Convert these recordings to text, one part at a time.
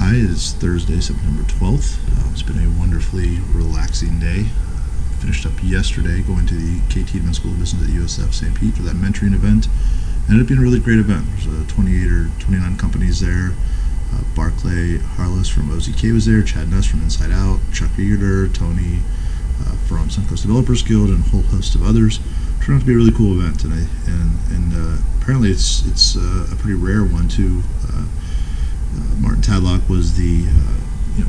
Hi, it's Thursday, September 12th. It's been a wonderfully relaxing day. Finished up yesterday going to the KT Advanced School of Business at USF St. Pete for that mentoring event. Ended up being a really great event. There's 28 or 29 companies there. Barclay Harless from OZK was there, Chad Nuss from Inside Out, Chuck Eater, Tony from Suncoast Developers Guild, and a whole host of others. Turned out to be a really cool event, and apparently it's a pretty rare one too. Martin Tadlock was the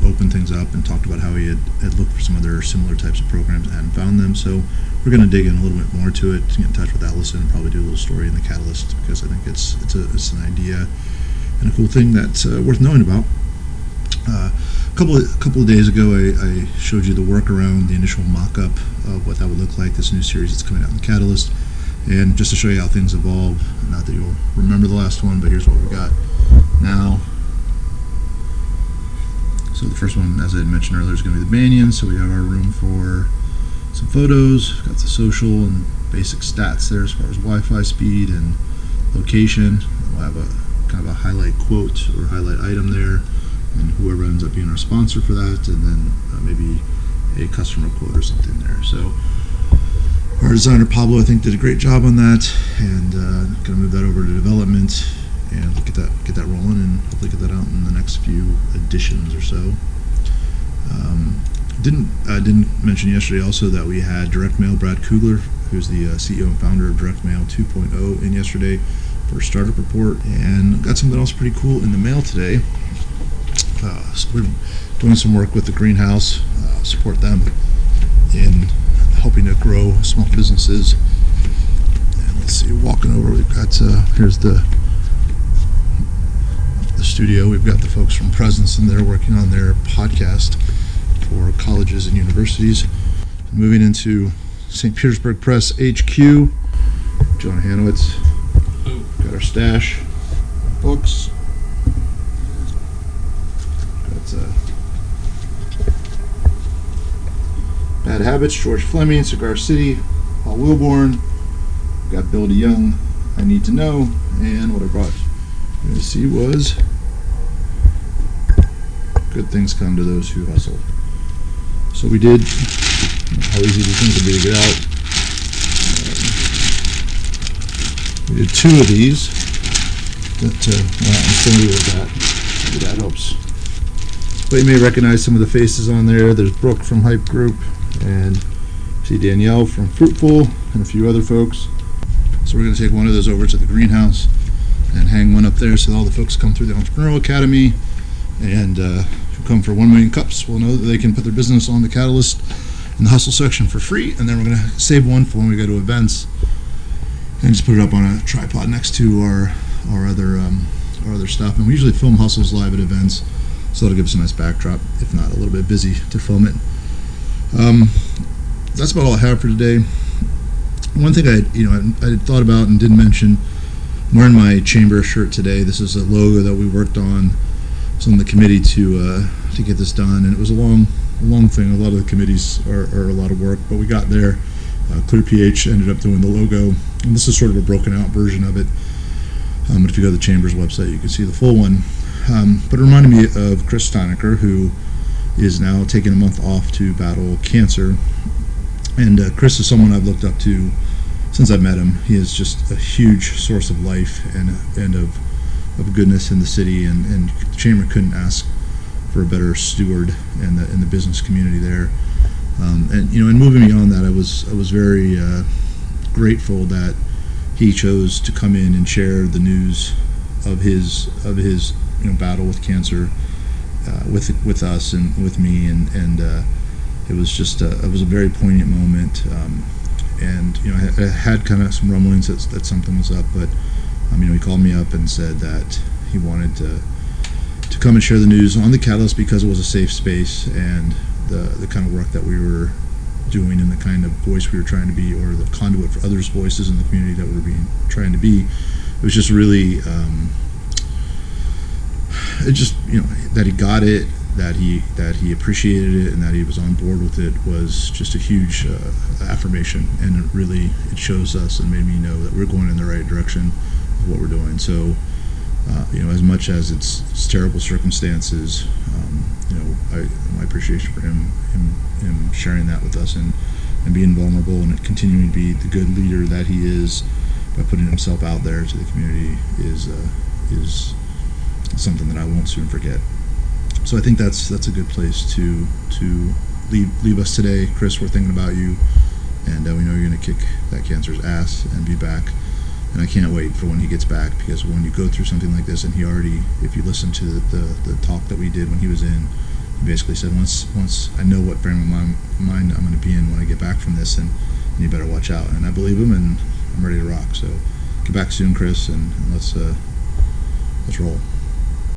opened things up and talked about how he had looked for some other similar types of programs and hadn't found them. So we're going to dig in a little bit more to it, to get in touch with Allison, and probably do a little story in the Catalyst, because I think it's an idea and a cool thing that's worth knowing about. A couple of days ago, I showed you the work around the initial mock-up of what that would look like, this new series that's coming out in the Catalyst. And just to show you how things evolve, not that you'll remember the last one, but here's what we got now. So the first one, as I had mentioned earlier, is going to be the Banyan. So we have our room for some photos. We've got the social and basic stats there as far as Wi-Fi speed and location. We'll have a kind of a highlight quote or highlight item there, and whoever ends up being our sponsor for that, and then maybe a customer quote or something there. So our designer Pablo, I think, did a great job on that, and going to move that over to development and get that rolling, and hopefully get that out in the next few editions or so. Didn't mention yesterday also that we had Direct Mail Brad Kugler, who's the CEO and founder of Direct Mail 2.0, in yesterday for a startup report, and got something else pretty cool in the mail today. So we're doing some work with the Greenhouse, support them in helping to grow small businesses. And let's see, walking over, we've got here's the studio. We've got the folks from Presence in there working on their podcast for colleges and universities. Moving into St. Petersburg Press HQ, Jonah Hanowitz. Got our stash, books. Got Bad Habits, George Fleming, Cigar City, Paul Wilborn. Got Bill DeYoung, I Need to Know, and what I brought you to see was Good Things Come to Those Who Hustle. So we did, how easy do you think it would be to get out? We did two of these. I'm familiar with that. Maybe that helps. But you may recognize some of the faces on there. There's Brooke from Hype Group, and see Danielle from Fruitful, and a few other folks. So we're going to take one of those over to the Greenhouse and hang one up there, so all the folks come through the Entrepreneurial Academy and who come for 1 million cups will know that they can put their business on the Catalyst in the Hustle section for free, and then we're going to save one for when we go to events and just put it up on a tripod next to our other stuff. And we usually film Hustles live at events, so that'll give us a nice backdrop, if not a little bit busy to film it. That's about all I have for today. One thing I had thought about and didn't mention, I'm wearing my chamber shirt today. This is a logo that we worked on. I was on the committee to get this done, and it was a long thing. A lot of the committees are a lot of work, but we got there. Clear PH ended up doing the logo, and this is sort of a broken out version of it. But if you go to the Chamber's website, you can see the full one. But it reminded me of Chris Steinocher, who is now taking a month off to battle cancer. And Chris is someone I've looked up to since I've met him. He is just a huge source of life and of goodness in the city, and the Chamber couldn't ask for a better steward in the business community there. And moving beyond that, I was very grateful that he chose to come in and share the news of his battle with cancer with us and with me, and it was just it was a very poignant moment. And I had kind of some rumblings that something was up, but he called me up and said that he wanted to come and share the news on the Catalyst because it was a safe space, and the kind of work that we were doing and the kind of voice we were trying to be, or the conduit for others' voices in the community that we were trying to be. It was just really that he got it, that he appreciated it, and that he was on board with it was just a huge affirmation, and it shows us and made me know that we're going in the right direction with what we're doing. So As much as it's terrible circumstances, my appreciation for him sharing that with us and being vulnerable and continuing to be the good leader that he is by putting himself out there to the community is something that I won't soon forget. So I think that's a good place to leave us today. Chris, we're thinking about you, and we know you're going to kick that cancer's ass and be back. And I can't wait for when he gets back, because when you go through something like this, and if you listen to the talk that we did when he was in, he basically said, once I know what frame of mind I'm going to be in when I get back from this, and you better watch out. And I believe him, and I'm ready to rock. So get back soon, Chris, and let's roll.